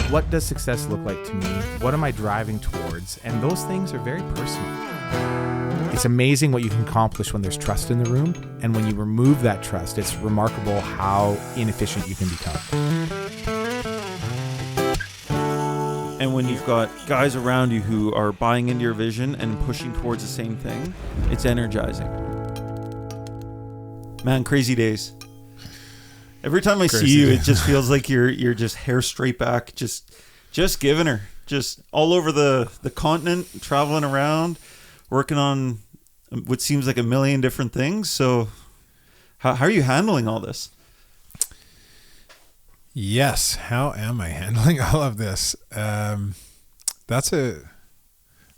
what does success look like to me? What am I driving towards? And those things are very personal. It's amazing what you can accomplish when there's trust in the room. And when you remove that trust, it's remarkable how inefficient you can become. And when you've got guys around you who are buying into your vision and pushing towards the same thing, it's energizing. Man, crazy days. Every time I see you, it just feels like you're just hair straight back, just giving her, just all over the continent, traveling around, working on what seems like a million different things. So how are you handling all this? Yes. How am I handling all of this? It's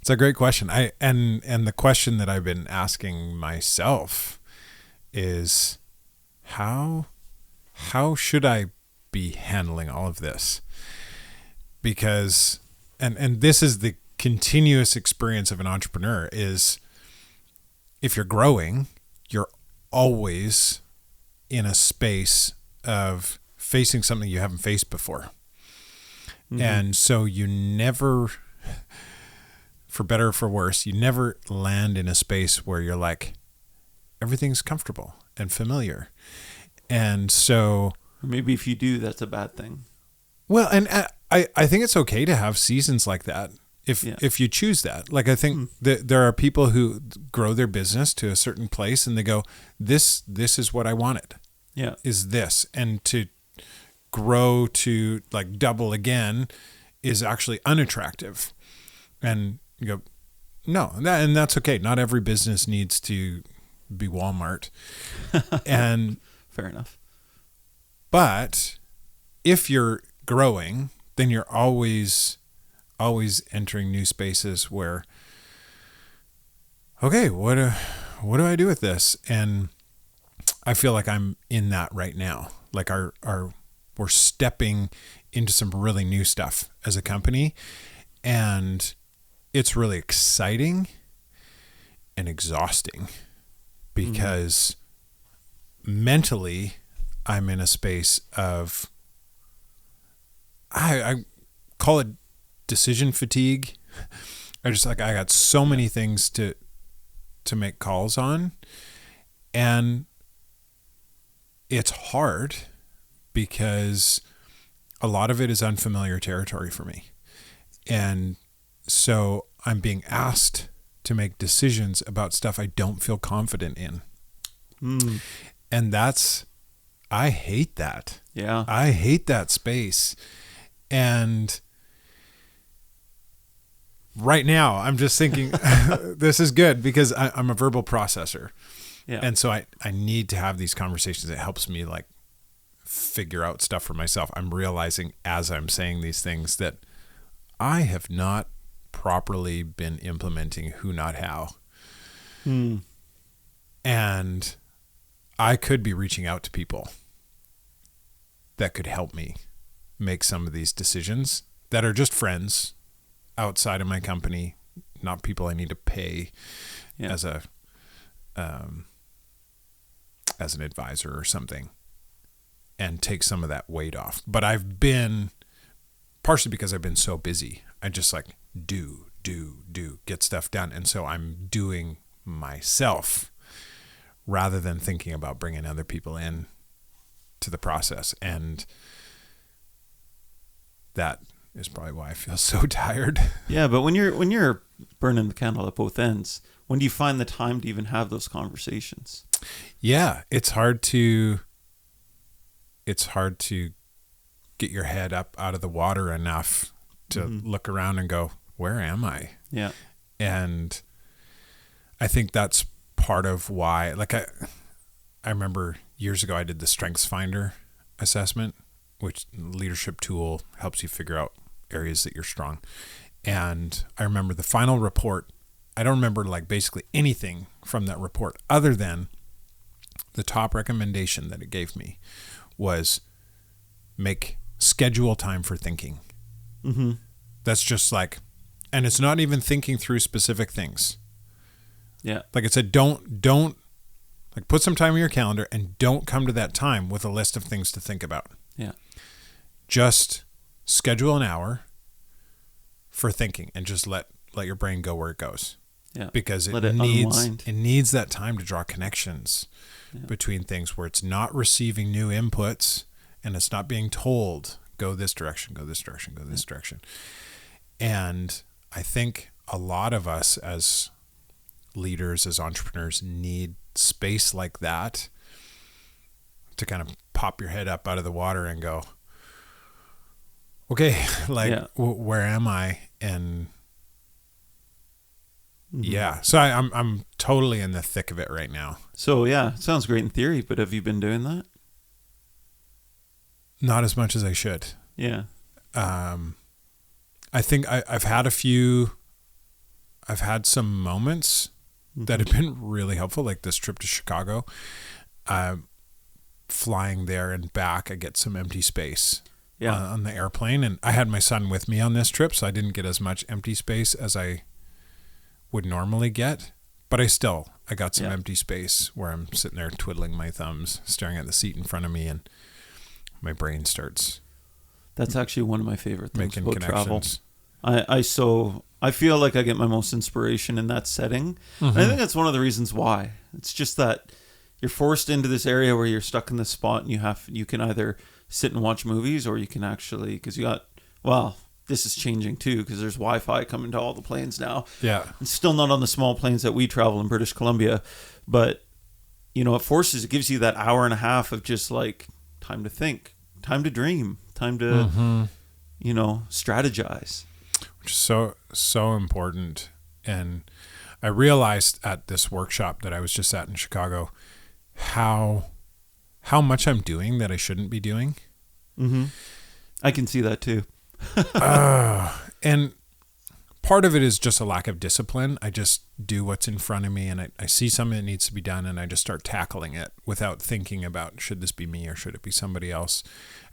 a great question. And the question that I've been asking myself is how should I be handling all of this? Because, and this is the continuous experience of an entrepreneur, is if you're growing, you're always in a space of facing something you haven't faced before. Mm-hmm. And so you never, for better or for worse, you never land in a space where you're like, everything's comfortable and familiar. And so, or maybe if you do, that's a bad thing. Well, and I think it's okay to have seasons like that if you choose that. Like, I think that there are people who grow their business to a certain place and they go, this is what I wanted. Yeah. Is this. And to grow to like double again is actually unattractive. And you go, no, and that's okay. Not every business needs to be Walmart. And fair enough. But if you're growing, then you're always entering new spaces where, okay, what do I do with this? And I feel like I'm in that right now. Like we're stepping into some really new stuff as a company, and it's really exciting and exhausting because mentally I'm in a space of, I call it decision fatigue. I got so many things to make calls on, and it's hard because a lot of it is unfamiliar territory for me. And so I'm being asked to make decisions about stuff I don't feel confident in. And I hate that. Yeah. I hate that space. And right now I'm just thinking, this is good because I'm a verbal processor. Yeah. And so I need to have these conversations. It helps me like figure out stuff for myself. I'm realizing as I'm saying these things that I have not properly been implementing who, not how. And I could be reaching out to people that could help me make some of these decisions that are just friends outside of my company, not people I need to pay as an advisor or something, and take some of that weight off. But I've been, partially because I've been so busy, I just like do, get stuff done. And so I'm doing myself rather than thinking about bringing other people in to the process. And that is probably why I feel so tired. Yeah, but when you're burning the candle at both ends, when do you find the time to even have those conversations? Yeah, it's hard to get your head up out of the water enough to look around and go, where am I? Yeah. And I think that's part of why, like I remember years ago I did the Strengths Finder assessment, which leadership tool helps you figure out areas that you're strong. And I remember the final report, I don't remember like basically anything from that report other than the top recommendation that it gave me was schedule time for thinking. That's just like, and it's not even thinking through specific things. Yeah. Like it said, don't like put some time in your calendar and don't come to that time with a list of things to think about. Yeah. Just schedule an hour for thinking and just let your brain go where it goes. Yeah. Because Let it unwind. it needs that time to draw connections between things where it's not receiving new inputs and it's not being told, go this direction, go this direction, go this direction. And I think a lot of us as leaders, as entrepreneurs, need space like that to kind of pop your head up out of the water and go, okay, where am I? And so I'm totally in the thick of it right now. So yeah, it sounds great in theory, but have you been doing that? Not as much as I should. Yeah. I think I've had some moments that have been really helpful, like this trip to Chicago. Flying there and back, I get some empty space on the airplane. And I had my son with me on this trip, so I didn't get as much empty space as I would normally get. But I got some empty space where I'm sitting there twiddling my thumbs, staring at the seat in front of me, and my brain starts. That's actually one of my favorite things making about travel. connections. I feel like I get my most inspiration in that setting. And I think that's one of the reasons why. It's just that you're forced into this area where you're stuck in this spot, and you can either sit and watch movies, or you can actually, because this is changing too, because there's Wi-Fi coming to all the planes now. Yeah. It's still not on the small planes that we travel in British Columbia, but it gives you that hour and a half of just like time to think, time to dream, time to, strategize. Which is so important. And I realized at this workshop that I was just at in Chicago, how much I'm doing that I shouldn't be doing. I can see that too. And part of it is just a lack of discipline. I just do what's in front of me, and I see something that needs to be done, and I just start tackling it without thinking about, should this be me or should it be somebody else?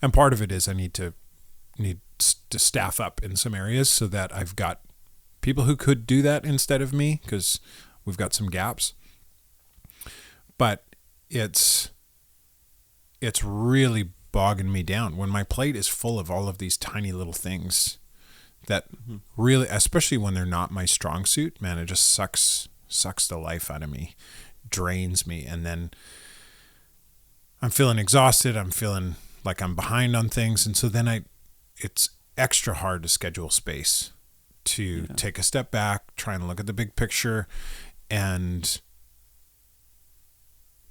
And part of it is I need to staff up in some areas so that I've got people who could do that instead of me, because we've got some gaps. But it's really bogging me down when my plate is full of all of these tiny little things that really, especially when they're not my strong suit, man, it just sucks the life out of me, drains me. And then I'm feeling exhausted. I'm feeling like I'm behind on things. And so then it's extra hard to schedule space to take a step back, try and look at the big picture and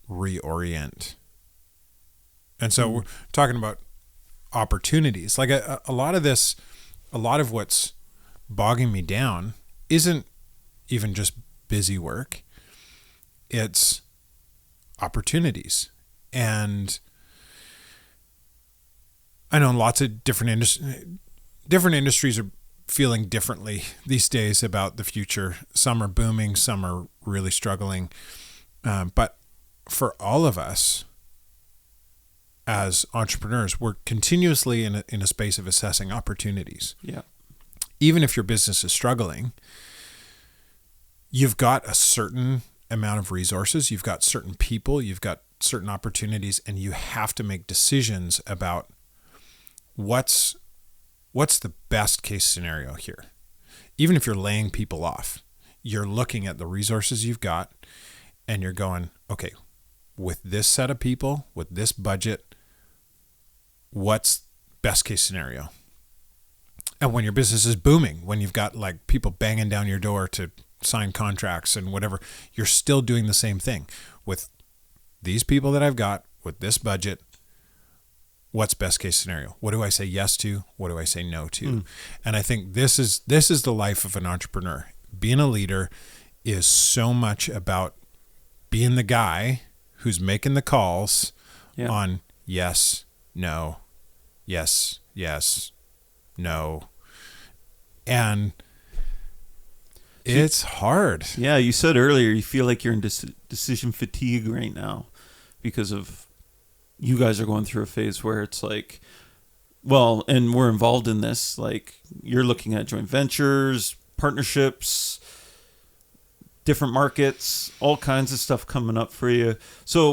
reorient. And so we're talking about opportunities. Like a lot of what's bogging me down isn't even just busy work. It's opportunities. And I know lots of different industries are feeling differently these days about the future. Some are booming, some are really struggling. But for all of us, as entrepreneurs, we're continuously in a space of assessing opportunities. Yeah. Even if your business is struggling, you've got a certain amount of resources, you've got certain people, you've got certain opportunities, and you have to make decisions about what's the best case scenario here. Even if you're laying people off, you're looking at the resources you've got and you're going, okay, with this set of people, with this budget, what's best case scenario? And when your business is booming, when you've got like people banging down your door to sign contracts and whatever, you're still doing the same thing. With these people that I've got, with this budget, what's best case scenario? What do I say yes to? What do I say no to? And I think this is the life of an entrepreneur. Being a leader is so much about being the guy who's making the calls on yes, no, yes, no. And it's hard. Yeah, you said earlier you feel like you're in decision fatigue right now because of you guys are going through a phase where it's like, and we're involved in this, like you're looking at joint ventures, partnerships, different markets, all kinds of stuff coming up for you. So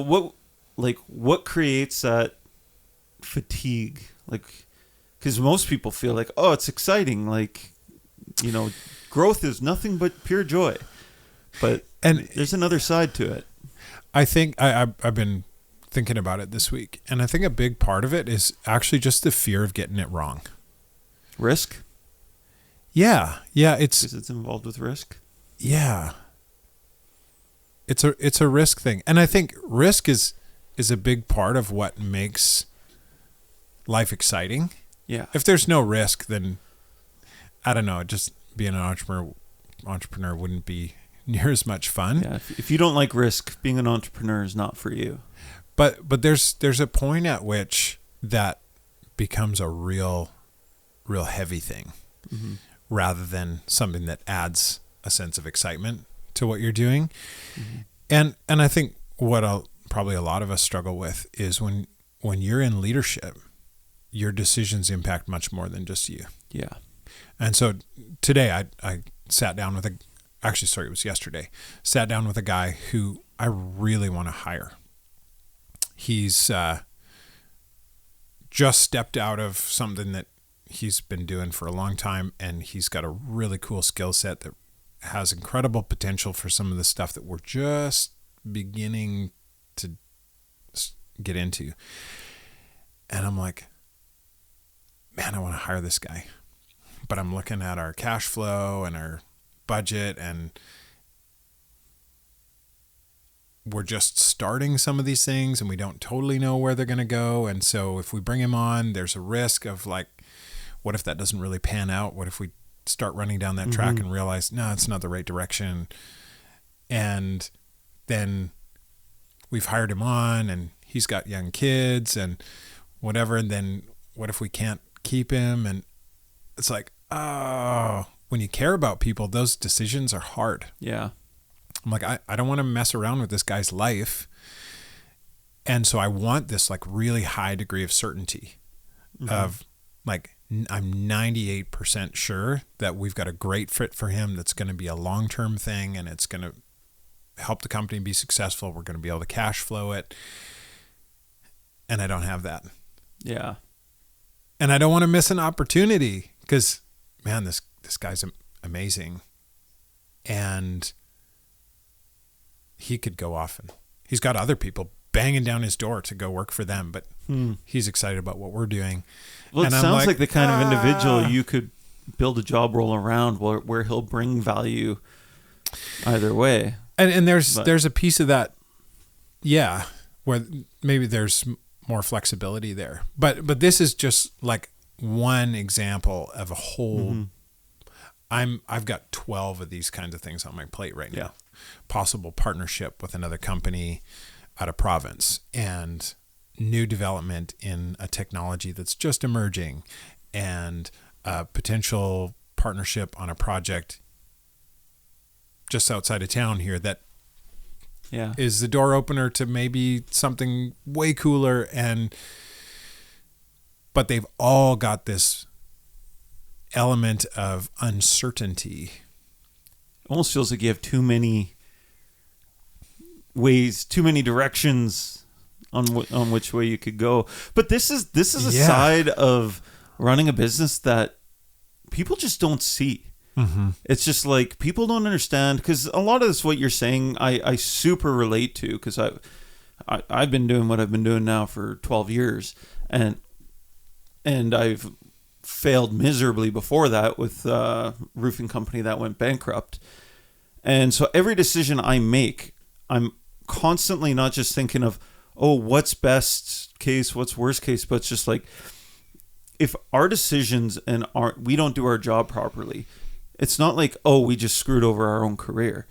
what creates that fatigue? Like, Because most people feel like, oh, it's exciting. Like, growth is nothing but pure joy. But there's another side to it. I think I've been thinking about it this week, and I think a big part of it is actually just the fear of getting it wrong. Risk? Yeah. Because it's involved with risk? Yeah. It's a risk thing. And I think risk is a big part of what makes life exciting. Yeah. If there's no risk, then I don't know, just being an entrepreneur wouldn't be near as much fun. Yeah. If you don't like risk, being an entrepreneur is not for you. But there's a point at which that becomes a real heavy thing, mm-hmm. rather than something that adds a sense of excitement to what you're doing. Mm-hmm. And I think what probably a lot of us struggle with is when you're in leadership, your decisions impact much more than just you. Yeah. And so today I sat down with it was yesterday, sat down with a guy who I really want to hire. He's just stepped out of something that he's been doing for a long time, and he's got a really cool skill set that has incredible potential for some of the stuff that we're just beginning to get into. And I'm like, man, I want to hire this guy. But I'm looking at our cash flow and our budget, and we're just starting some of these things, and we don't totally know where they're going to go. And so if we bring him on, there's a risk of like, what if that doesn't really pan out? What if we start running down that track and realize, no, it's not the right direction? And then we've hired him on, and he's got young kids and whatever. And then what if we can't keep him? And it's like, oh, when you care about people, those decisions are hard. Yeah. I'm like, I don't want to mess around with this guy's life. And so I want this like really high degree of certainty of like, I'm 98% sure that we've got a great fit for him. That's going to be a long-term thing, and it's going to help the company be successful. We're going to be able to cash flow it. And I don't have that. Yeah. And I don't want to miss an opportunity because, man, this guy's amazing. And he could go off, and he's got other people banging down his door to go work for them, but he's excited about what we're doing. Well, and it sounds like the kind of individual you could build a job role around where he'll bring value either way. And there's a piece of that, yeah, where maybe there's more flexibility there. But this is just like one example of a whole. I've got 12 of these kinds of things on my plate right now. Possible partnership with another company out of province, and new development in a technology that's just emerging, and a potential partnership on a project just outside of town here that is the door opener to maybe something way cooler. But they've all got this element of uncertainty. Almost feels like you have too many ways, too many directions on which way you could go. But this is a side of running a business that people just don't see. It's just like people don't understand, because a lot of this, what you're saying, I super relate to, because I've been doing what I've been doing now for 12 years, and I've failed miserably before that with a roofing company that went bankrupt. And so every decision I make, I'm constantly not just thinking of, oh, what's best case, what's worst case, but it's just like, if our decisions we don't do our job properly, it's not like, oh, we just screwed over our own career.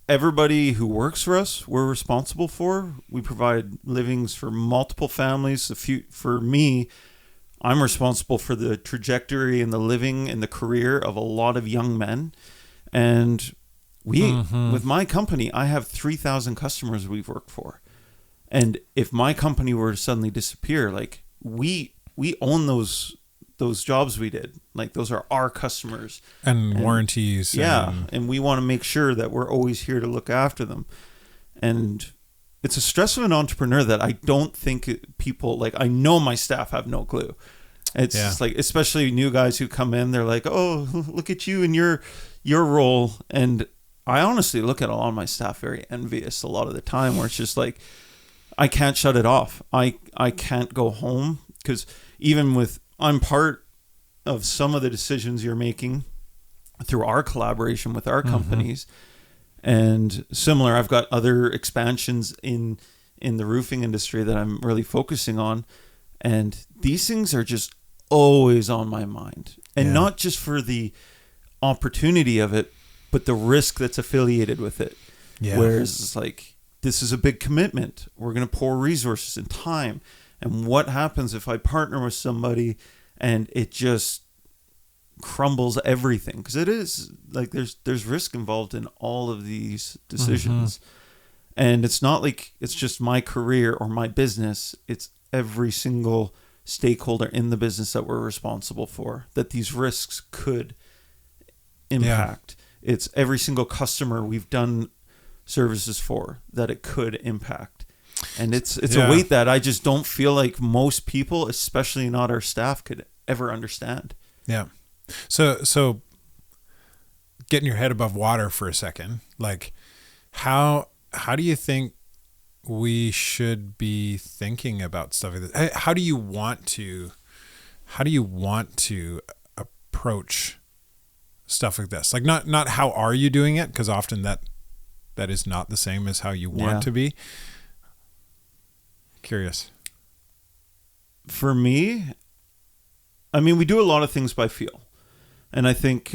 Everybody who works for us, we're responsible for. We provide livings for multiple families. For me, I'm responsible for the trajectory and the living and the career of a lot of young men. And with my company, I have 3,000 customers we've worked for. And if my company were to suddenly disappear, like we own those jobs we did. Like those are our customers. And warranties. Yeah. And we want to make sure that we're always here to look after them. And it's a stress of an entrepreneur that I don't think people, like, I know my staff have no clue. It's just like, especially new guys who come in, they're like, oh, look at you and your role. And I honestly look at a lot of my staff very envious a lot of the time, where it's just like, I can't shut it off. I can't go home, because I'm part of some of the decisions you're making through our collaboration with our companies. And similar, I've got other expansions in the roofing industry that I'm really focusing on. And these things are just always on my mind. And not just for the opportunity of it, but the risk that's affiliated with it. Yeah. Whereas it's like, this is a big commitment. We're going to pour resources and time. And what happens if I partner with somebody and it just crumbles everything? Because it is like, there's risk involved in all of these decisions. And it's not like it's just my career or my business. It's every single stakeholder in the business that we're responsible for, that these risks could impact. It's every single customer we've done services for that it could impact. And it's a weight that I just don't feel like most people, especially not our staff, could ever understand. Yeah. So getting your head above water for a second, like how do you think we should be thinking about stuff like this? How do you want to approach stuff like this? Like not how are you doing it? Because often that is not the same as how you want to be. Curious. For me, I mean, we do a lot of things by feel. And I think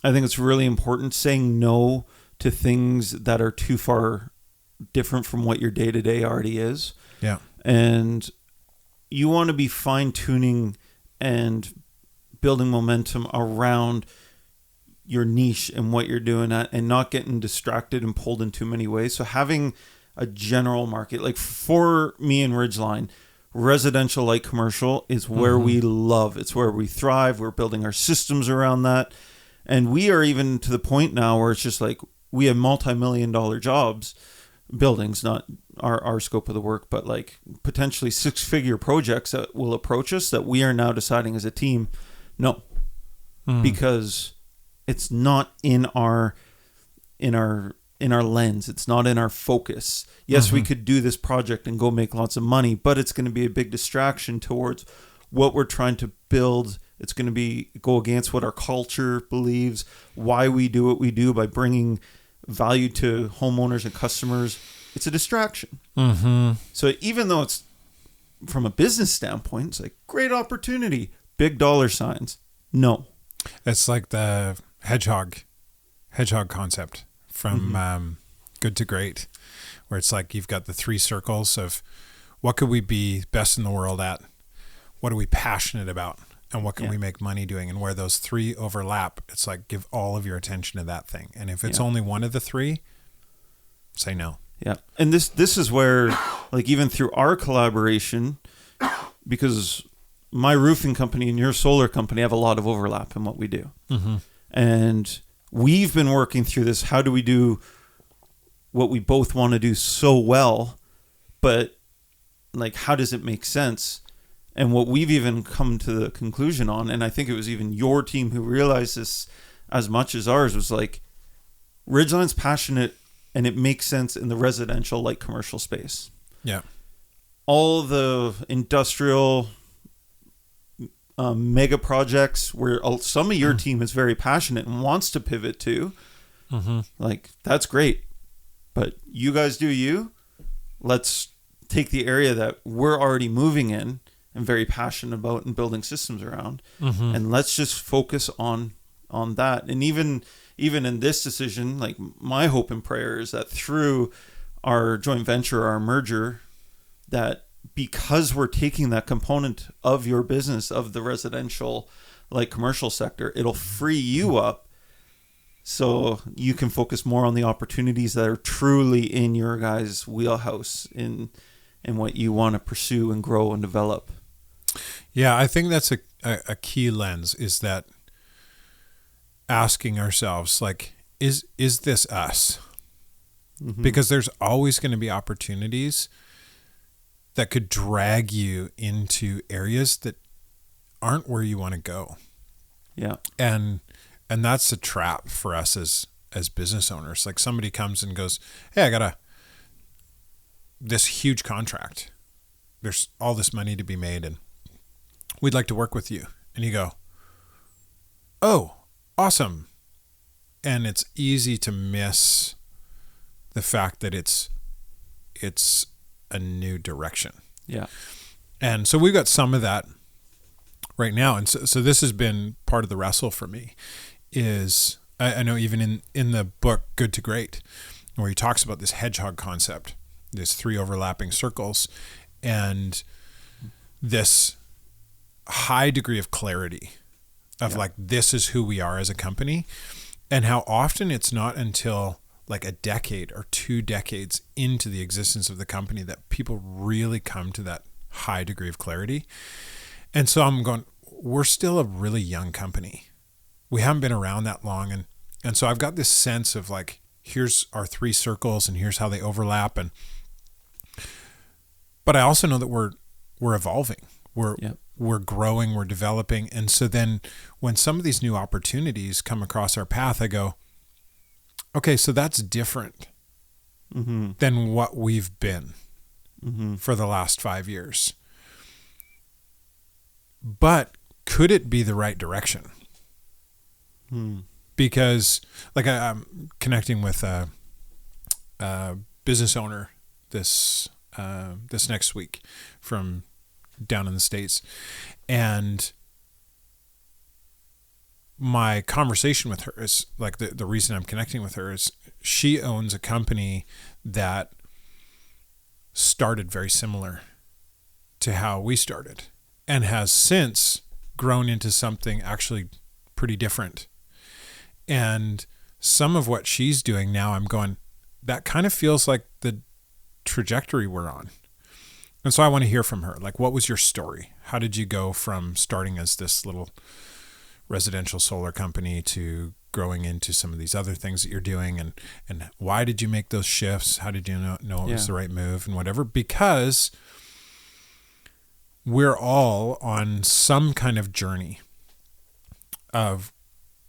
it's really important saying no to things that are too far different from what your day-to-day already is. Yeah. And you want to be fine-tuning and building momentum around your niche and what you're doing at, and not getting distracted and pulled in too many ways. So having a general market, like for me and Ridgeline, residential light commercial is where we love. It's where we thrive. We're building our systems around that. And we are even to the point now where it's just like, we have multi-million-dollar jobs, buildings, not our scope of the work, but like potentially 6-figure projects that will approach us, that we are now deciding as a team, no, because it's not in our lens. It's not in our focus. Yes, we could do this project and go make lots of money, but it's going to be a big distraction towards what we're trying to build. It's going to go against what our culture believes, why we do what we do by bringing value to homeowners and customers. It's a distraction. So even though it's from a business standpoint, it's like great opportunity, big dollar signs. No. It's like the hedgehog concept from Good to Great, where it's like you've got the 3 circles of what could we be best in the world at? What are we passionate about? And what can we make money doing? And where those 3 overlap, it's like give all of your attention to that thing. And if it's only one of the 3, say no. Yeah. And this is where, like, even through our collaboration, because my roofing company and your solar company have a lot of overlap in what we do. And we've been working through this. How do we do what we both want to do so well, but like, how does it make sense? And what we've even come to the conclusion on, and I think it was even your team who realized this as much as ours, was like, Ridgeline's passionate and it makes sense in the residential light commercial space. Yeah. All the industrial mega projects where some of your team is very passionate and wants to pivot to, like, that's great. But you guys do you. Let's take the area that we're already moving in and very passionate about and building systems around, and let's just focus on that. And even in this decision, like, my hope and prayer is that through our joint venture, our merger, that because we're taking that component of your business, of the residential, like, commercial sector, it'll free you up so you can focus more on the opportunities that are truly in your guys' wheelhouse, in what you want to pursue and grow and develop. Yeah, I think that's a key lens, is that asking ourselves, like, is this us? Because there's always going to be opportunities that could drag you into areas that aren't where you want to go. Yeah. And that's a trap for us as business owners. Like somebody comes and goes, "Hey, I got this huge contract. There's all this money to be made and we'd like to work with you." And you go, "Oh, awesome." And it's easy to miss the fact that it's a new direction. Yeah. And so we've got some of that right now. And so this has been part of the wrestle for me is I know even in the book, Good to Great, where he talks about this hedgehog concept, these 3 overlapping circles, and this high degree of clarity of like, this is who we are as a company, and how often it's not until like a decade or 2 decades into the existence of the company that people really come to that high degree of clarity. And so I'm going, we're still a really young company. We haven't been around that long. And so I've got this sense of like, here's our 3 circles and here's how they overlap. But I also know that we're evolving. We're growing, we're developing. And so then when some of these new opportunities come across our path, I go, okay, so that's different than what we've been for the last 5 years. But could it be the right direction? Because like I'm connecting with a business owner this next week from down in the States. And my conversation with her is like the reason I'm connecting with her is she owns a company that started very similar to how we started and has since grown into something actually pretty different. And some of what she's doing now, I'm going, that kind of feels like the trajectory we're on. And so I want to hear from her. Like, what was your story? How did you go from starting as this little residential solar company to growing into some of these other things that you're doing? And why did you make those shifts? How did you know it was the right move and whatever? Because we're all on some kind of journey of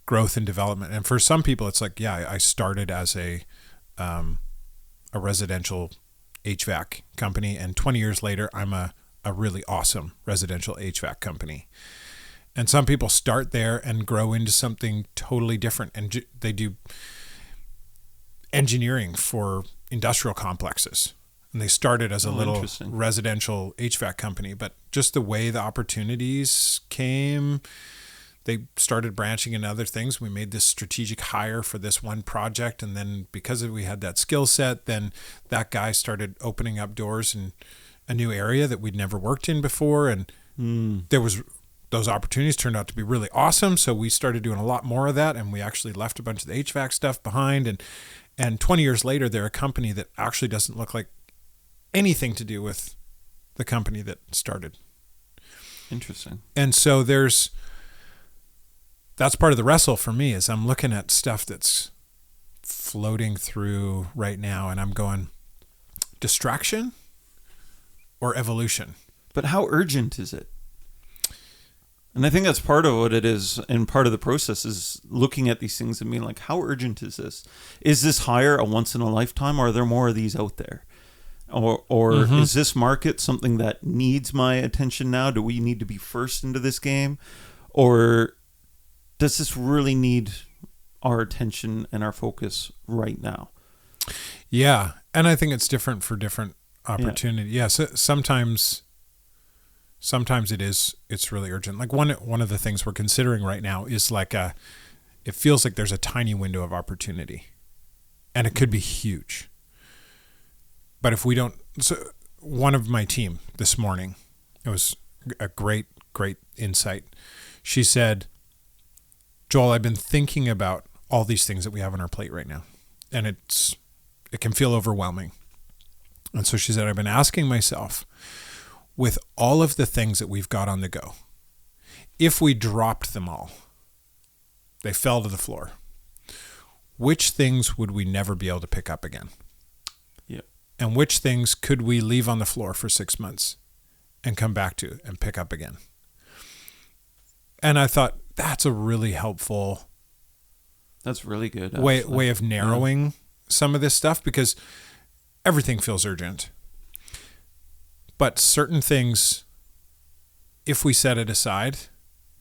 growth and development. And for some people, it's like, yeah, I started as a residential HVAC company, and 20 years later, I'm a really awesome residential HVAC company. And some people start there and grow into something totally different, and they do engineering for industrial complexes. And they started as a little residential HVAC company, but just the way the opportunities came, they started branching into other things. We made this strategic hire for this one project. And then because we had that skill set, then that guy started opening up doors in a new area that we'd never worked in before. And there was those opportunities turned out to be really awesome. So we started doing a lot more of that. And we actually left a bunch of the HVAC stuff behind. And 20 years later, they're a company that actually doesn't look like anything to do with the company that started. Interesting. And so that's part of the wrestle for me is I'm looking at stuff that's floating through right now and I'm going, distraction or evolution? But how urgent is it? And I think that's part of what it is, and part of the process is looking at these things and being like, how urgent is this? Is this hire a once in a lifetime, or are there more of these out there? Or is this market something that needs my attention now? Do we need to be first into this game? Or does this really need our attention and our focus right now? Yeah. And I think it's different for different opportunities. Yeah. So sometimes it's really urgent. Like one of the things we're considering right now is like it feels like there's a tiny window of opportunity and it could be huge. But if we don't, so one of my team this morning, it was a great insight. She said, Joel, I've been thinking about all these things that we have on our plate right now, and it can feel overwhelming. And so she said, I've been asking myself, with all of the things that we've got on the go, if we dropped them all, they fell to the floor, which things would we never be able to pick up again? Yeah. And which things could we leave on the floor for 6 months and come back to and pick up again? And I thought that's a really helpful That's really good. way of narrowing some of this stuff, because everything feels urgent. But certain things, if we set it aside,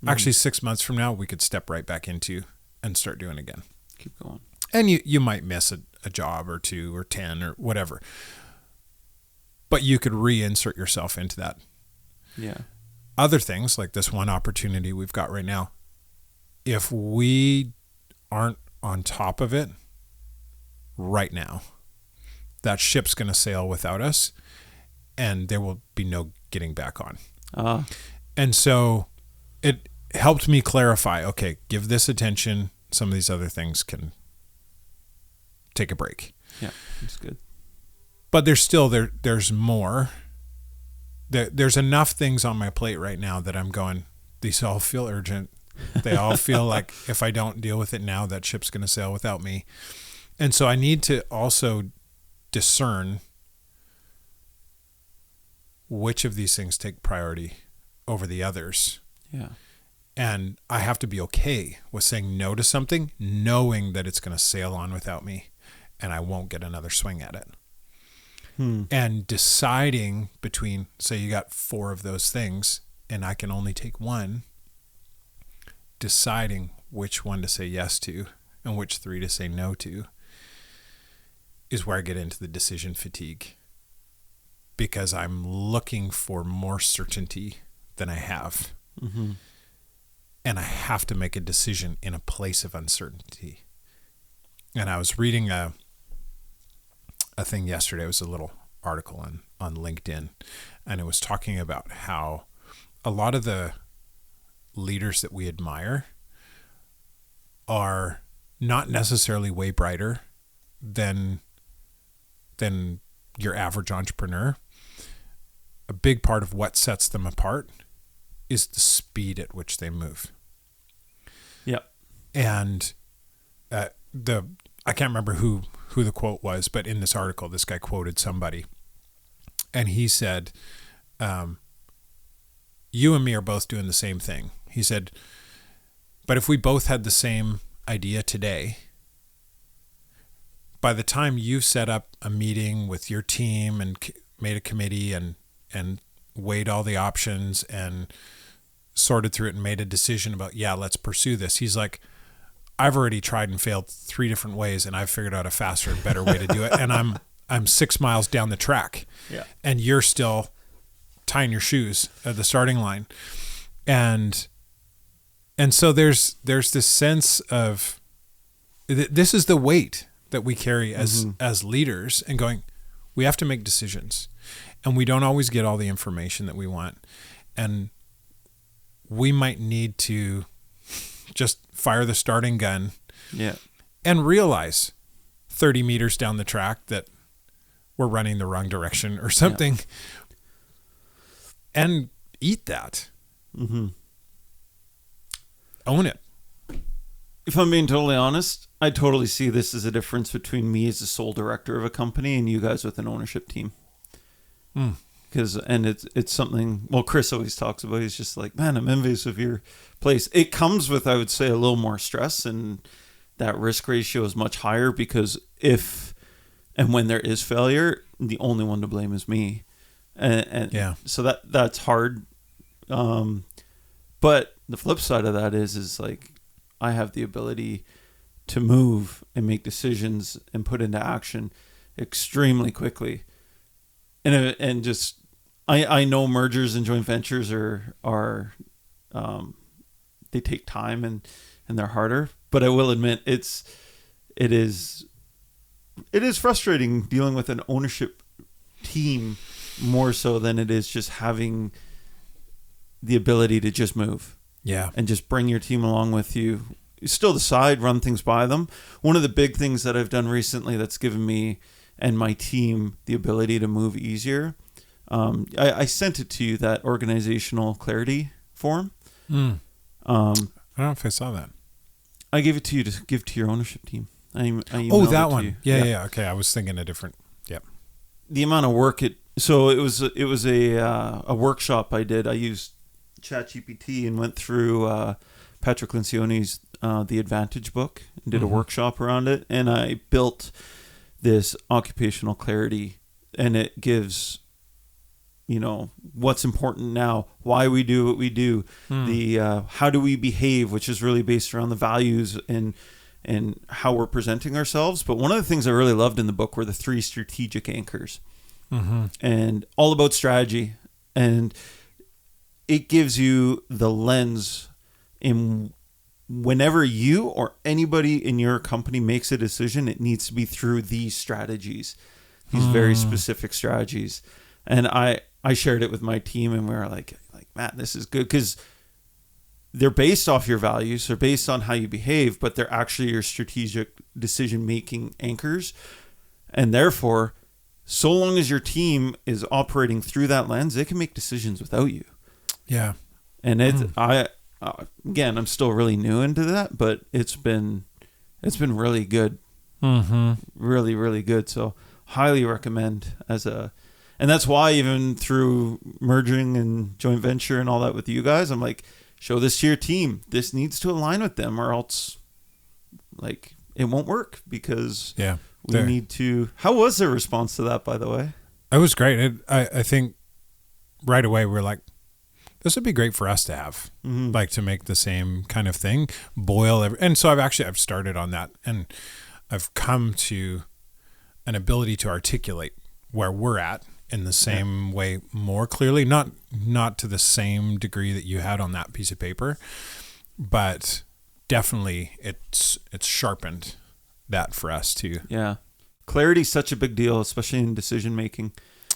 actually 6 months from now, we could step right back into and start doing again. Keep going. And you might miss a job or 2 or 10 or whatever, but you could reinsert yourself into that. Yeah. Other things, like this one opportunity we've got right now, if we aren't on top of it right now, that ship's going to sail without us, and there will be no getting back on. And so it helped me clarify, okay, give this attention. Some of these other things can take a break. Yeah, that's good. But there's still, there's more. There's enough things on my plate right now that I'm going, these all feel urgent. They all feel like if I don't deal with it now, that ship's going to sail without me. And so I need to also discern which of these things take priority over the others. Yeah. And I have to be okay with saying no to something, knowing that it's going to sail on without me and I won't get another swing at it. And deciding between, say you got 4 of those things and I can only take one, deciding which one to say yes to and which 3 to say no to is where I get into the decision fatigue, because I'm looking for more certainty than I have. And I have to make a decision in a place of uncertainty. And I was reading a thing yesterday. It was a little article on LinkedIn, and it was talking about how a lot of the leaders that we admire are not necessarily way brighter than your average entrepreneur. A big part of what sets them apart is the speed at which they move. Yep. And I can't remember who the quote was, but in this article, this guy quoted somebody, and he said, you and me are both doing the same thing. He said, but if we both had the same idea today, by the time you've set up a meeting with your team and made a committee and weighed all the options and sorted through it and made a decision about, yeah, let's pursue this, he's like, I've already tried and failed 3 different ways, and I've figured out a faster and better way to do it. And I'm 6 miles down the track, and you're still tying your shoes at the starting line. And so there's this sense of, this is the weight that we carry as leaders, and going, we have to make decisions, and we don't always get all the information that we want. And we might need to just fire the starting gun and realize 30 meters down the track that we're running the wrong direction or something, and eat that. Own it. If I'm being totally honest, I totally see this as a difference between me as the sole director of a company and you guys with an ownership team. And it's something, well, Chris always talks about. He's just like, man, I'm envious of your place. It comes with, I would say, a little more stress, and that risk ratio is much higher, because if and when there is failure, the only one to blame is me. And so that's hard. But the flip side of that is like, I have the ability to move and make decisions and put into action extremely quickly. And just, I know mergers and joint ventures are they take time and they're harder, but I will admit it is frustrating dealing with an ownership team more so than it is just having the ability to just move. And just bring your team along with you. You still decide, run things by them. One of the big things that I've done recently that's given me and my team the ability to move easier. I sent it to you, that organizational clarity form. I don't know if I saw that. I gave it to you to give to your ownership team. I that one. you. Yeah. Okay. I was thinking a different. Yep. the amount of work so it was a workshop I did. I used ChatGPT and went through Patrick Lencioni's The Advantage book and did a workshop around it, and I built this occupational clarity, and it gives what's important now, why we do what we do, the how do we behave, which is really based around the values and how we're presenting ourselves. But one of the things I really loved in the book were the 3 strategic anchors, and all about strategy. And it gives you the lens in whenever you or anybody in your company makes a decision, it needs to be through these strategies, these very specific strategies. And I shared it with my team, and we were like, Matt, this is good, because they're based off your values, they're based on how you behave, but they're actually your strategic decision-making anchors. And therefore, so long as your team is operating through that lens, they can make decisions without you. Yeah. And again, I'm still really new into that, but it's been really good. Really, really good. So highly recommend and that's why even through merging and joint venture and all that with you guys, I'm like, show this to your team. This needs to align with them, or else it won't work, because we need to. How was their response to that, by the way? It was great. I think right away we're like, this would be great for us to have, to make the same kind of thing, and so I've started on that, and I've come to an ability to articulate where we're at in the same way more clearly, not to the same degree that you had on that piece of paper, but definitely it's sharpened that for us too. Yeah. Clarity is such a big deal, especially in decision making.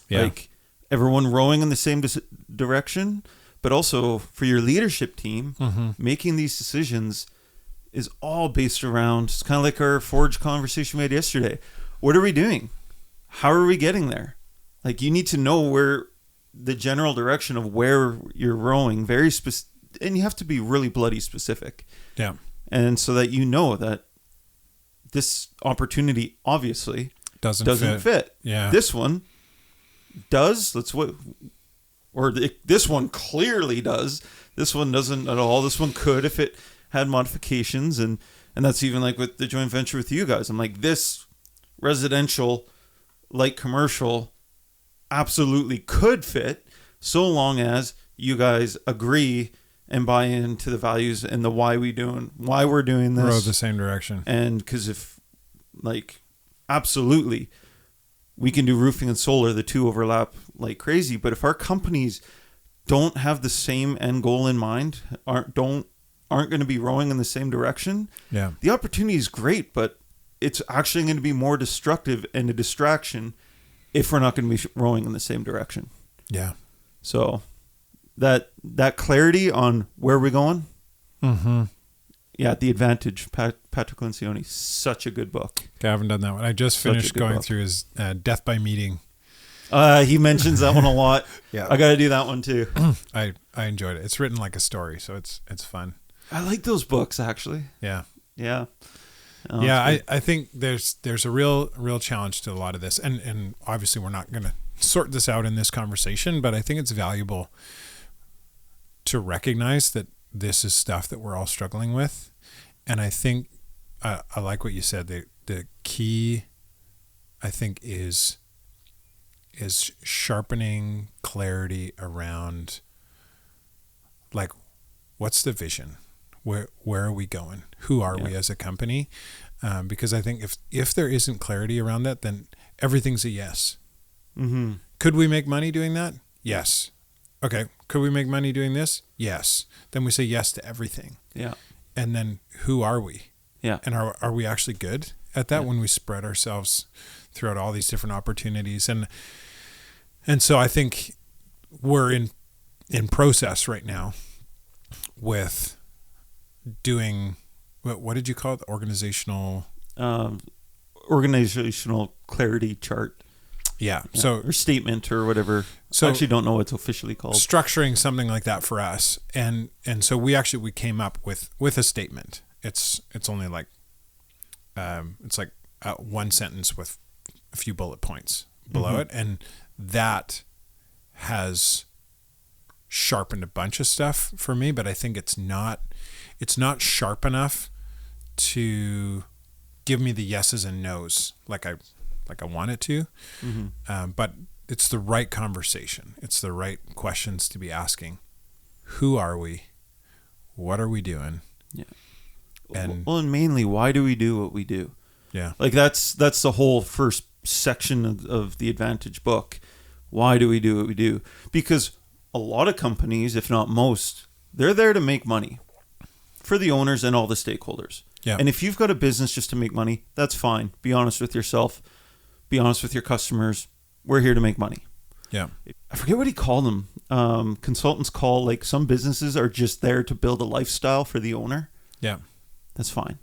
Yeah. Like everyone rowing in the same direction, but also for your leadership team, making these decisions is all based around, it's kind of like our Forge conversation we had yesterday. What are we doing? How are we getting there? You need to know where the general direction of where you're rowing, very specific, and you have to be really bloody specific. Yeah. And so that you know that this opportunity obviously doesn't fit. Yeah. This one does. This one clearly does. This one doesn't at all. This one could if it had modifications, and that's even like with the joint venture with you guys. I'm like, this residential, light commercial, absolutely could fit, so long as you guys agree and buy into the values and the why we're doing this. Row the same direction. And because if absolutely, we can do roofing and solar, the two overlap like crazy. But if our companies don't have the same end goal in mind, aren't going to be rowing in the same direction, the opportunity is great, but it's actually going to be more destructive and a distraction if we're not going to be rowing in the same direction. Yeah. So that clarity on where we're going. Yeah, The Advantage, Patrick Lencioni, such a good book. Okay, I haven't done that one. I just finished going through his Death by Meeting. He mentions that one a lot. Yeah, I got to do that one too. I enjoyed it. It's written like a story, so it's fun. I like those books actually. Yeah. Yeah. Oh, yeah, I think there's a real challenge to a lot of this, and obviously we're not going to sort this out in this conversation, but I think it's valuable to recognize that this is stuff that we're all struggling with, and I think I like what you said. The key, I think, is sharpening clarity around what's the vision. Where are we going? Who are we as a company? Because I think if there isn't clarity around that, then everything's a yes. Could we make money doing that? Yes. Okay. Could we make money doing this? Yes. Then we say yes to everything. Yeah. And then who are we? Yeah. And are we actually good at that when we spread ourselves throughout all these different opportunities? And so I think we're in process right now with doing what did you call it? Organizational clarity chart. Yeah. So or statement or whatever. So I actually don't know what it's officially called. Structuring something like that for us, and so we came up with a statement. It's only one sentence with a few bullet points, below it. And that has sharpened a bunch of stuff for me, but I think it's not sharp enough to give me the yeses and nos like I want it to. But it's the right conversation. It's the right questions to be asking. Who are we? What are we doing? Yeah. And and mainly, why do we do what we do? yeah, Like that's the whole first section of the Advantage book. Why do we do what we do? Because a lot of companies, if not most, they're there to make money for the owners and all the stakeholders. Yeah. And if you've got a business just to make money, that's fine. Be honest with yourself. Be honest with your customers. We're here to make money. yeah, I forget what he called them. Consultants call, like, some businesses are just there to build a lifestyle for the owner. yeah, That's fine.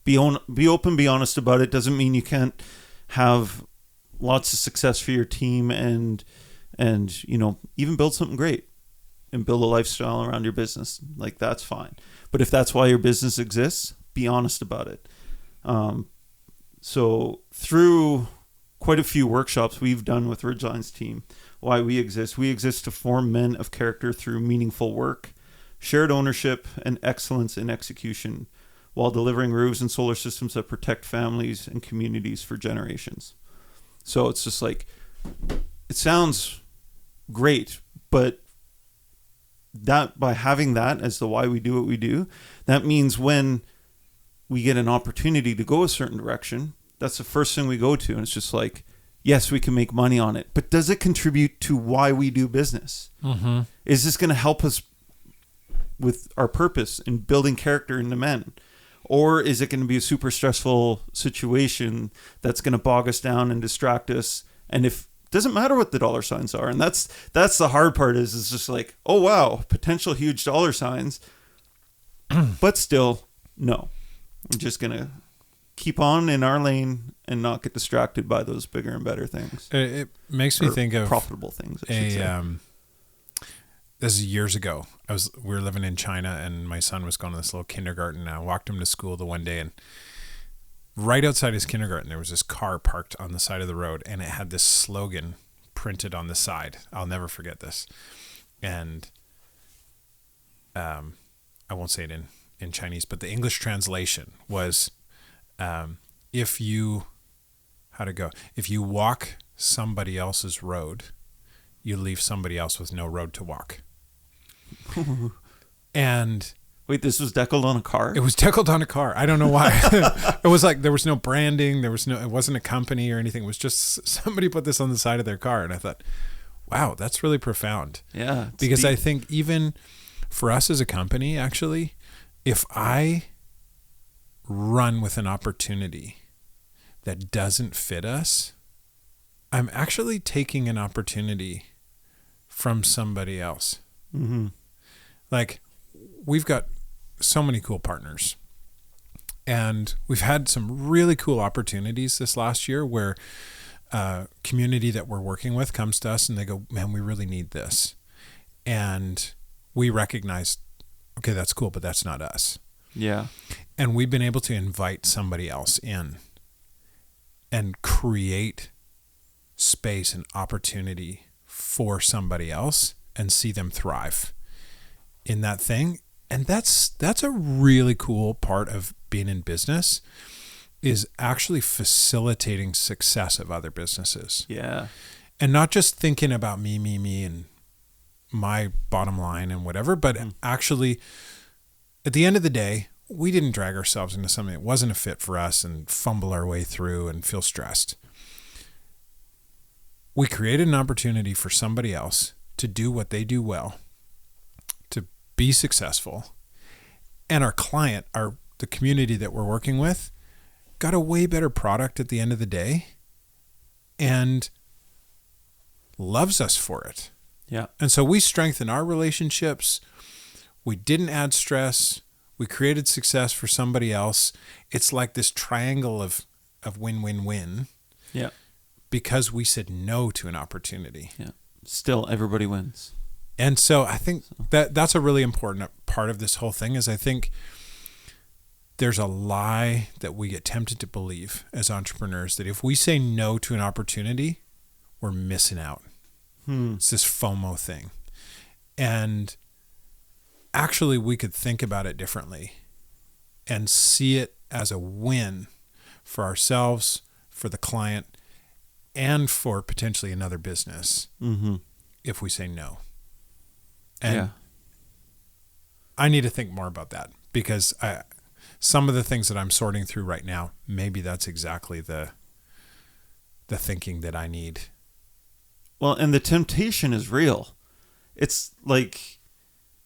Be open, be honest about it. Doesn't mean you can't have lots of success for your team and even build something great and build a lifestyle around your business. Like, that's fine. But if that's why your business exists, be honest about it. So through quite a few workshops we've done with Ridgeline's team, why we exist to form men of character through meaningful work, shared ownership, and excellence in execution, while delivering roofs and solar systems that protect families and communities for generations. So it's just like, it sounds great, but that, by having that as the why we do what we do, that means when we get an opportunity to go a certain direction, that's the first thing we go to. And it's just like, yes, we can make money on it, but does it contribute to why we do business? mm-hmm. Is this going to help us with our purpose in building character in the men? Or is it going to be a super stressful situation that's going to bog us down and distract us? And if doesn't matter what the dollar signs are. And that's the hard part is just like, oh, wow, potential huge dollar signs. But still, no, we're just going to keep on in our lane and not get distracted by those bigger and better things. It makes me think of profitable things. I should say. This is years ago. We were living in China, and my son was going to this little kindergarten. And I walked him to school the one day, and right outside his kindergarten, there was this car parked on the side of the road, and it had this slogan printed on the side. I'll never forget this. And I won't say it in Chinese, but the English translation was, if you walk somebody else's road, you leave somebody else with no road to walk. And wait, this was deckled on a car? It was deckled on a car. I don't know why. It was like, there was no branding. It wasn't a company or anything. It was just somebody put this on the side of their car. And I thought, wow, that's really profound. Yeah. Because deep. I think even for us as a company, actually, if I run with an opportunity that doesn't fit us, I'm actually taking an opportunity from somebody else. Mm-hmm. Like, we've got so many cool partners, and we've had some really cool opportunities this last year where a community that we're working with comes to us and they go, man, we really need this. And we recognize, okay, that's cool, but that's not us. Yeah. And we've been able to invite somebody else in and create space and opportunity for somebody else and see them thrive in that thing. And that's a really cool part of being in business, is actually facilitating success of other businesses. Yeah. And not just thinking about me and my bottom line and whatever, but actually at the end of the day, we didn't drag ourselves into something that wasn't a fit for us and fumble our way through and feel stressed. We created an opportunity for somebody else to do what they do well, to be successful. And our client, the community that we're working with, got a way better product at the end of the day and loves us for it. Yeah. And so we strengthened our relationships. We didn't add stress. We created success for somebody else. It's like this triangle of win-win-win. Yeah. Because we said no to an opportunity. Yeah. Still, everybody wins. And so I think that's a really important part of this whole thing, is I think there's a lie that we get tempted to believe as entrepreneurs, that if we say no to an opportunity, we're missing out. It's this FOMO thing. And actually, we could think about it differently and see it as a win for ourselves, for the client, and for potentially another business if we say no. And I need to think more about that, because some of the things that I'm sorting through right now, maybe that's exactly the thinking that I need. Well, and the temptation is real. It's like,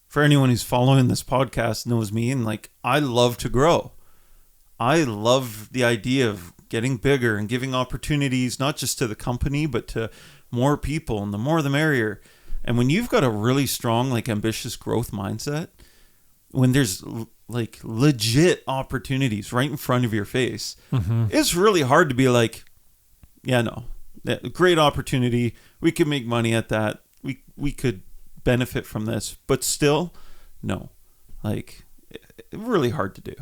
for anyone who's following this podcast knows me, and like, I love to grow. I love the idea of getting bigger and giving opportunities, not just to the company, but to more people, and the more the merrier. And when you've got a really strong, like, ambitious growth mindset, when there's like legit opportunities right in front of your face, it's really hard to be like, yeah, no, great opportunity. We could make money at that. We could benefit from this, but still, no, like, really hard to do.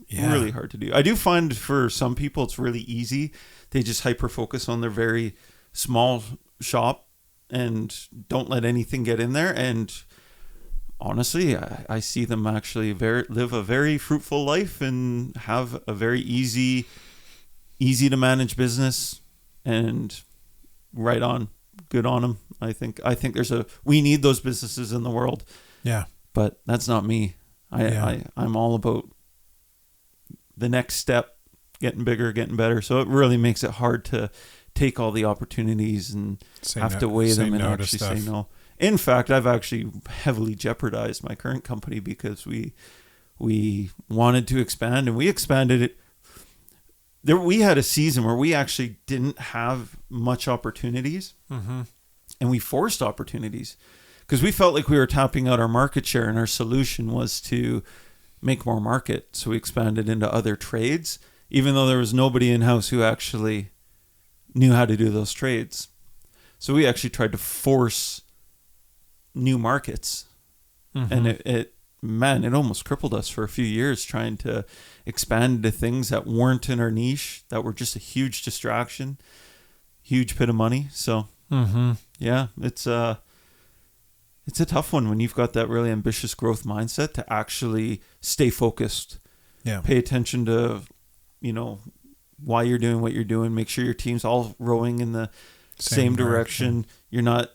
Yeah. Really hard to do. I do find for some people it's really easy. They just hyper focus on their very small shop and don't let anything get in there. And honestly, I see them actually live a very fruitful life and have a very easy to manage business, and right on, good on them. I think we need those businesses in the world. Yeah. But that's not me. I'm all about the next step, getting bigger, getting better. So it really makes it hard to take all the opportunities and to weigh them and actually say no. In fact, I've actually heavily jeopardized my current company because we wanted to expand, and we expanded it. We had a season where we actually didn't have much opportunities, and we forced opportunities because we felt like we were tapping out our market share, and our solution was to make more market. So we expanded into other trades, even though there was nobody in-house who actually knew how to do those trades. So we actually tried to force new markets, and it almost crippled us for a few years trying to expand into things that weren't in our niche, that were just a huge distraction, huge pit of money. So yeah, it's a tough one when you've got that really ambitious growth mindset to actually stay focused. Yeah. Pay attention to, why you're doing what you're doing. Make sure your team's all rowing in the same direction. You're not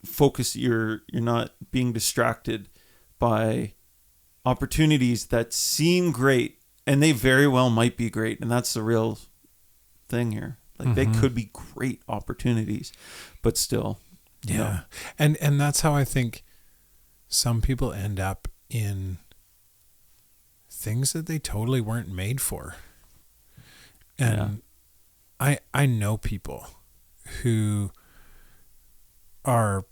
focused. You're not being distracted by opportunities that seem great, and they very well might be great. And that's the real thing here. Like, they could be great opportunities, but still. Yeah. And that's how I think some people end up in things that they totally weren't made for. And I know people who are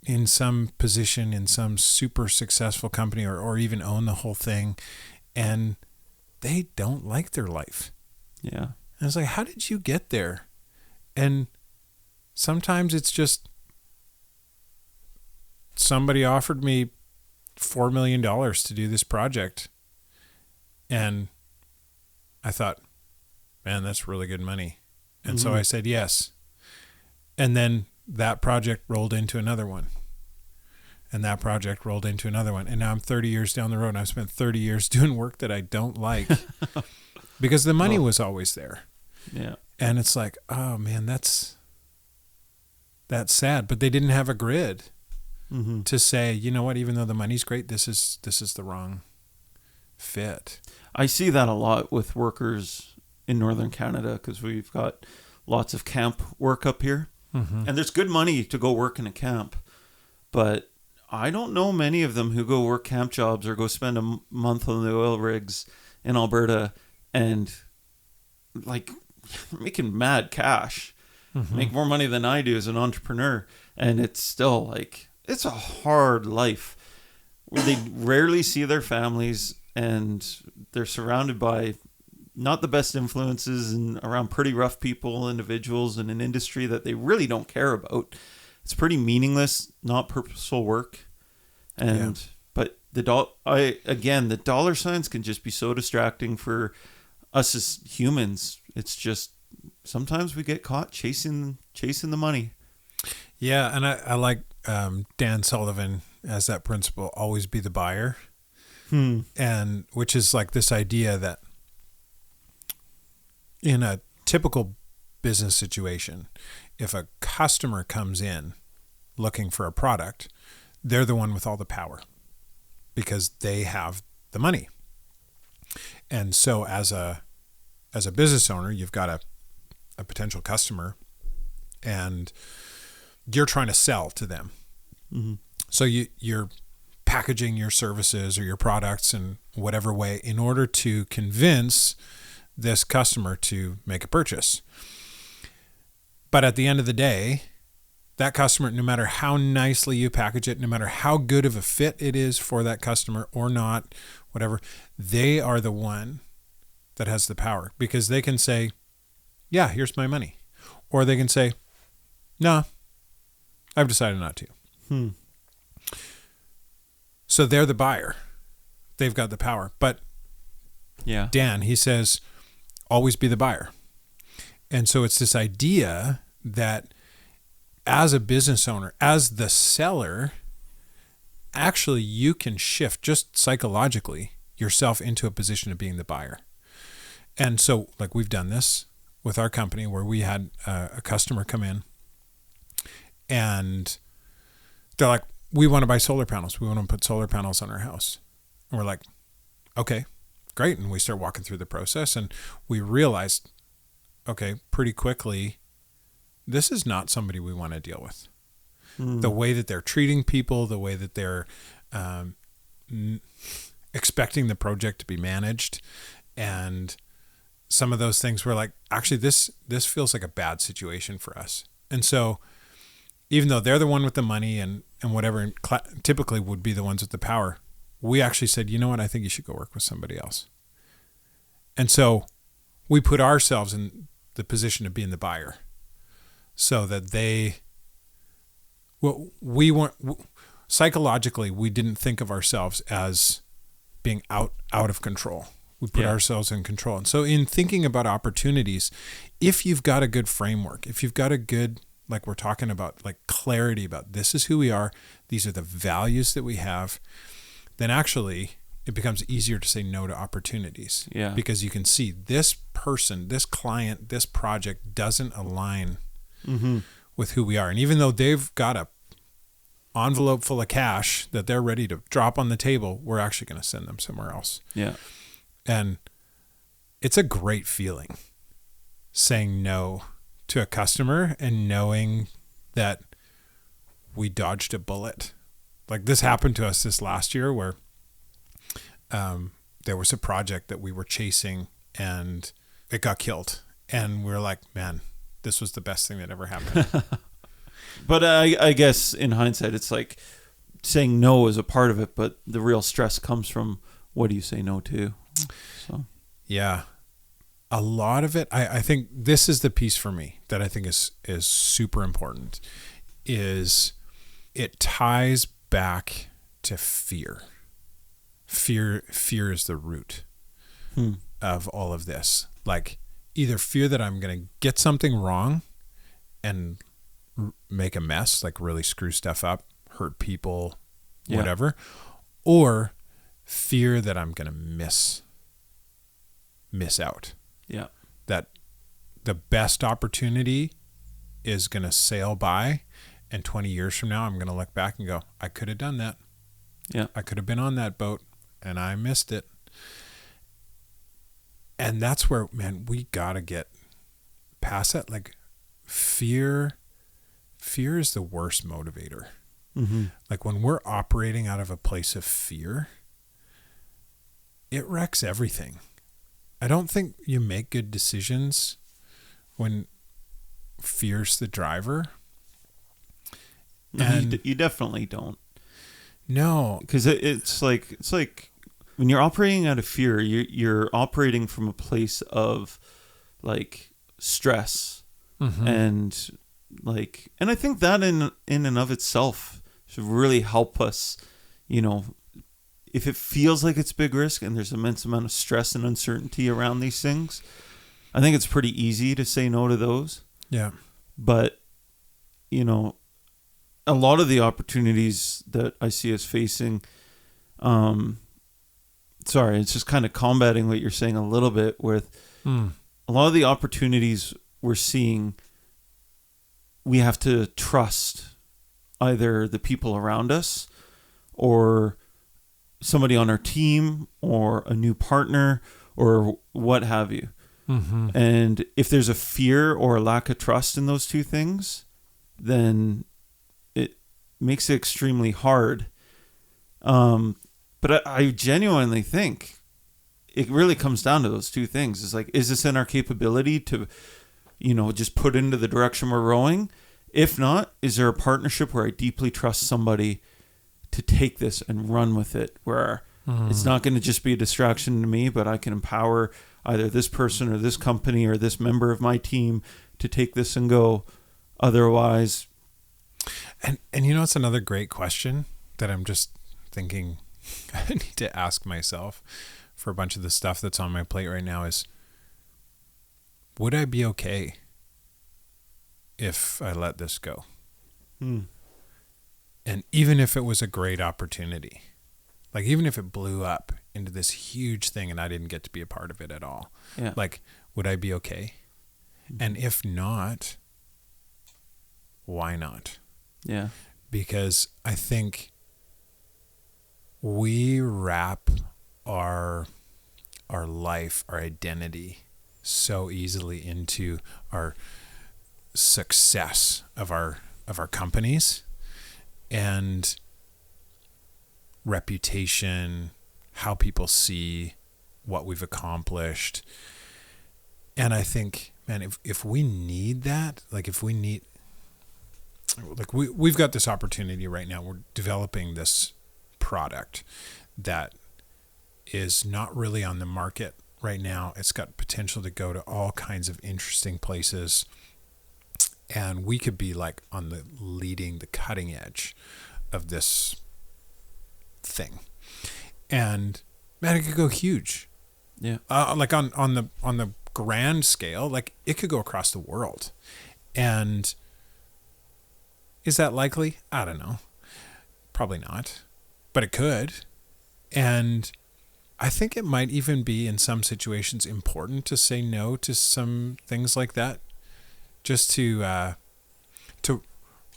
in some position in some super successful company or even own the whole thing, and they don't like their life. Yeah. And it's like, how did you get there? And sometimes it's just, somebody offered me $4 million to do this project. And I thought, man, that's really good money. And so I said yes. And then that project rolled into another one. And that project rolled into another one. And now I'm 30 years down the road, and I've spent 30 years doing work that I don't like because the money was always there. Yeah. And it's like, oh man, that's sad. But they didn't have a grid to say, you know what, even though the money's great, this is the wrong fit. I see that a lot with workers in Northern Canada because we've got lots of camp work up here. And there's good money to go work in a camp. But I don't know many of them who go work camp jobs or go spend a month on the oil rigs in Alberta and like making mad cash, make more money than I do as an entrepreneur. And it's still like, it's a hard life where they rarely see their families, and they're surrounded by not the best influences and around pretty rough people, individuals in an industry that they really don't care about. It's pretty meaningless, not purposeful work. And but the dollar signs can just be so distracting for us as humans. It's just sometimes we get caught chasing the money. Yeah, and I like Dan Sullivan as that principle, always be the buyer. And which is like this idea that in a typical business situation, if a customer comes in looking for a product, they're the one with all the power because they have the money. And so as a business owner, you've got a potential customer and you're trying to sell to them. Mm-hmm. So you're packaging your services or your products in whatever way in order to convince this customer to make a purchase. But at the end of the day, that customer, no matter how nicely you package it, no matter how good of a fit it is for that customer or not, whatever, they are the one that has the power because they can say, yeah, here's my money. Or they can say, no, I've decided not to. So they're the buyer. They've got the power. But yeah, Dan, he says, always be the buyer. And so it's this idea that as a business owner, as the seller, actually you can shift just psychologically yourself into a position of being the buyer. And so like we've done this with our company where we had a customer come in and they're like, we want to buy solar panels. We want to put solar panels on our house. And we're like, okay, great. And we start walking through the process and we realized, okay, pretty quickly, this is not somebody we want to deal with. The way that they're treating people, the way that they're expecting the project to be managed, and some of those things were like, actually, this feels like a bad situation for us. And so even though they're the one with the money and whatever, and typically would be the ones with the power, we actually said, you know what, I think you should go work with somebody else. And so we put ourselves in the position of being the buyer so that we weren't, psychologically, we didn't think of ourselves as being out of control. We put ourselves in control. And so in thinking about opportunities, if you've got a good framework, if you've got a good, like we're talking about, like clarity about this is who we are, these are the values that we have, then actually it becomes easier to say no to opportunities. Yeah. Because you can see this person, this client, this project doesn't align with who we are. And even though they've got a envelope full of cash that they're ready to drop on the table, we're actually going to send them somewhere else. Yeah. And it's a great feeling saying no to a customer and knowing that we dodged a bullet. Like this happened to us this last year where there was a project that we were chasing and it got killed. And we were like, man, this was the best thing that ever happened. But I guess in hindsight, it's like saying no is a part of it, but the real stress comes from what do you say no to? So yeah, a lot of it. I think this is the piece for me that I think is super important. Is it ties back to fear. Fear is the root of all of this. Like either fear that I'm going to get something wrong and make a mess, like really screw stuff up, hurt people, whatever, or fear that I'm going to miss out. Yeah. That the best opportunity is going to sail by and 20 years from now, I'm going to look back and go, I could have done that. Yeah. I could have been on that boat and I missed it. And that's where, man, we got to get past that. Like fear is the worst motivator. Like when we're operating out of a place of fear, it wrecks everything. I don't think you make good decisions when fear's the driver. And you definitely don't. No, because it's like when you're operating out of fear, you're operating from a place of like stress and like, and I think that in and of itself should really help us, you know, if it feels like it's big risk and there's immense amount of stress and uncertainty around these things, I think it's pretty easy to say no to those. Yeah. But, you know, a lot of the opportunities that I see us facing, sorry, it's just kind of combating what you're saying a little bit with a lot of the opportunities we're seeing, we have to trust either the people around us or somebody on our team or a new partner or what have you. Mm-hmm. And if there's a fear or a lack of trust in those two things, then it makes it extremely hard. But I genuinely think it really comes down to those two things. It's like, is this in our capability to, just put into the direction we're rowing? If not, is there a partnership where I deeply trust somebody to take this and run with it, where it's not going to just be a distraction to me, but I can empower either this person or this company or this member of my team to take this and go. Otherwise. And it's another great question that I'm just thinking I need to ask myself for a bunch of the stuff that's on my plate right now is, would I be okay if I let this go? And even if it was a great opportunity, like even if it blew up into this huge thing and I didn't get to be a part of it at all, like, would I be okay? And if not, why not? Yeah. Because I think we wrap our life, our identity so easily into our success of our companies and reputation, how people see what we've accomplished. And I think, man, if we need that, like if we need, like we've got this opportunity right now. We're developing this product that is not really on the market right now. It's got potential to go to all kinds of interesting places. And we could be like on the cutting edge of this thing. And man, it could go huge. Yeah. Like on the grand scale, like it could go across the world. And is that likely? I don't know. Probably not. But it could. And I think it might even be in some situations important to say no to some things like that, just to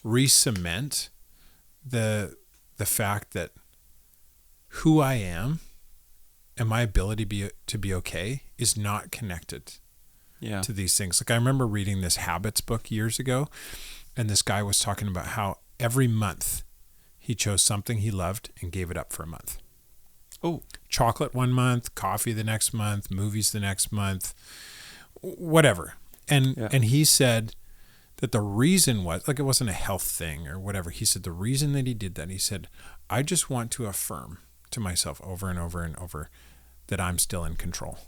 re-cement the fact that who I am and my ability to be okay is not connected to these things. Like I remember reading this habits book years ago, and this guy was talking about how every month he chose something he loved and gave it up for a month. Oh, chocolate one month, coffee the next month, movies the next month, whatever. And he said that the reason was, like, it wasn't a health thing or whatever. He said the reason that he did that, he said, I just want to affirm to myself over and over and over that I'm still in control,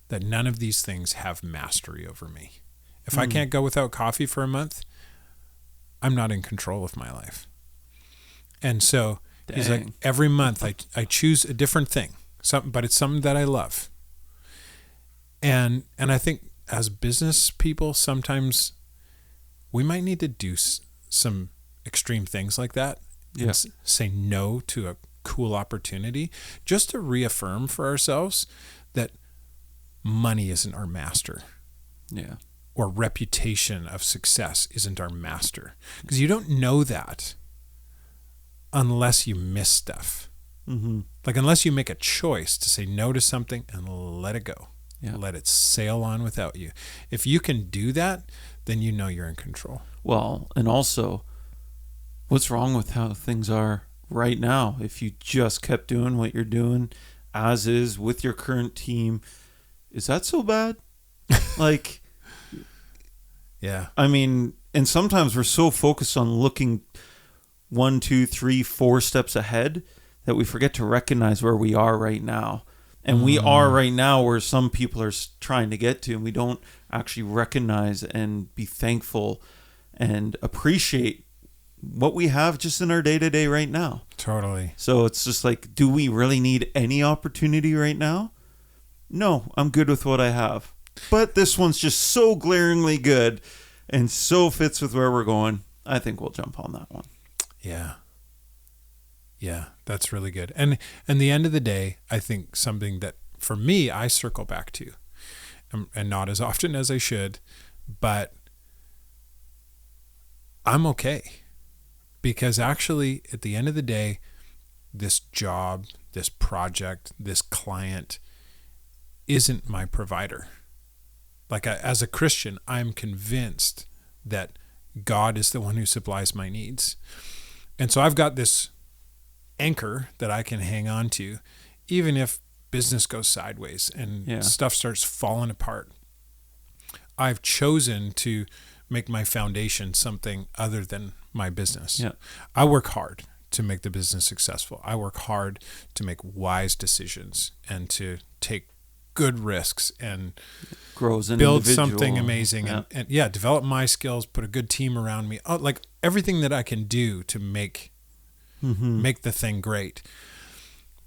that none of these things have mastery over me. If I can't go without coffee for a month, I'm not in control of my life. And so he's like, every month I choose a different thing, but it's something that I love. And I think as business people, sometimes we might need to do some extreme things like that. And say no to a cool opportunity, just to reaffirm for ourselves that money isn't our master. Yeah. Or reputation of success isn't our master. Because you don't know that unless you miss stuff. Mm-hmm. Like unless you make a choice to say no to something and let it go. Yeah. Let it sail on without you. If you can do that, then you know you're in control. Well, and also, what's wrong with how things are right now? If you just kept doing what you're doing as is with your current team, is that so bad? Like, yeah. I mean, and sometimes we're so focused on looking 1, 2, 3, 4 steps ahead that we forget to recognize where we are right now. And we are right now where some people are trying to get to, and we don't actually recognize and be thankful and appreciate what we have just in our day-to-day right now. Totally. So it's just like, do we really need any opportunity right now? No, I'm good with what I have. But this one's just so glaringly good and so fits with where we're going. I think we'll jump on that one. Yeah. Yeah, that's really good. And the end of the day, I think something that for me, I circle back to, and not as often as I should, but I'm okay. Because actually, at the end of the day, this job, this project, this client isn't my provider. Like as a Christian, I'm convinced that God is the one who supplies my needs. And so I've got this anchor that I can hang on to, even if business goes sideways and stuff starts falling apart. I've chosen to make my foundation something other than my business. Yeah. I work hard to make the business successful. I work hard to make wise decisions and to take good risks and grows an build individual. Something amazing and develop my skills, put a good team around me. Like everything that I can do to make the thing great.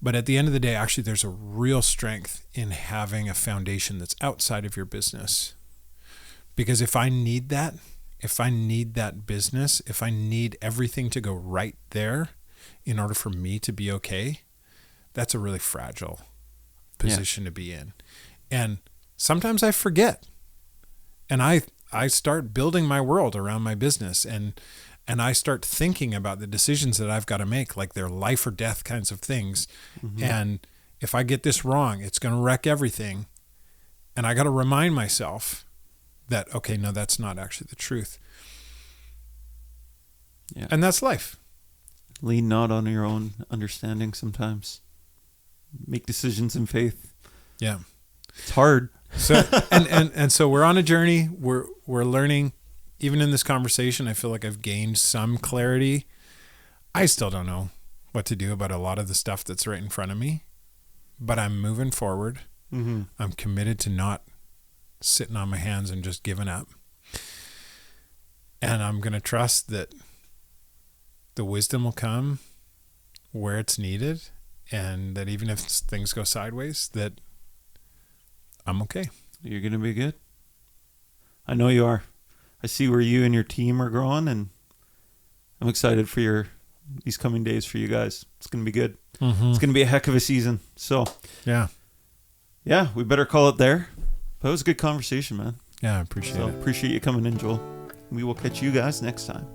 But at the end of the day, actually, there's a real strength in having a foundation that's outside of your business. Because if I need that business, if I need everything to go right there in order for me to be okay, that's a really fragile position to be in. And sometimes I forget. And I start building my world around my business and I start thinking about the decisions that I've got to make, like they're life or death kinds of things. And if I get this wrong, it's going to wreck everything. And I got to remind myself that, okay, no, that's not actually the truth. Yeah. And that's life. Lean not on your own understanding sometimes. Make decisions in faith. Yeah. It's hard. So and so we're on a journey. We're learning. Even in this conversation, I feel like I've gained some clarity. I still don't know what to do about a lot of the stuff that's right in front of me, but I'm moving forward. I'm committed to not sitting on my hands and just giving up. And I'm going to trust that the wisdom will come where it's needed, and that even if things go sideways, that I'm okay. You're going to be good. I know you are. I see where you and your team are growing, and I'm excited for these coming days for you guys. It's going to be good. It's going to be a heck of a season. So, yeah, we better call it there. But it was a good conversation, man. Yeah, I appreciate it. Appreciate you coming in, Joel. We will catch you guys next time.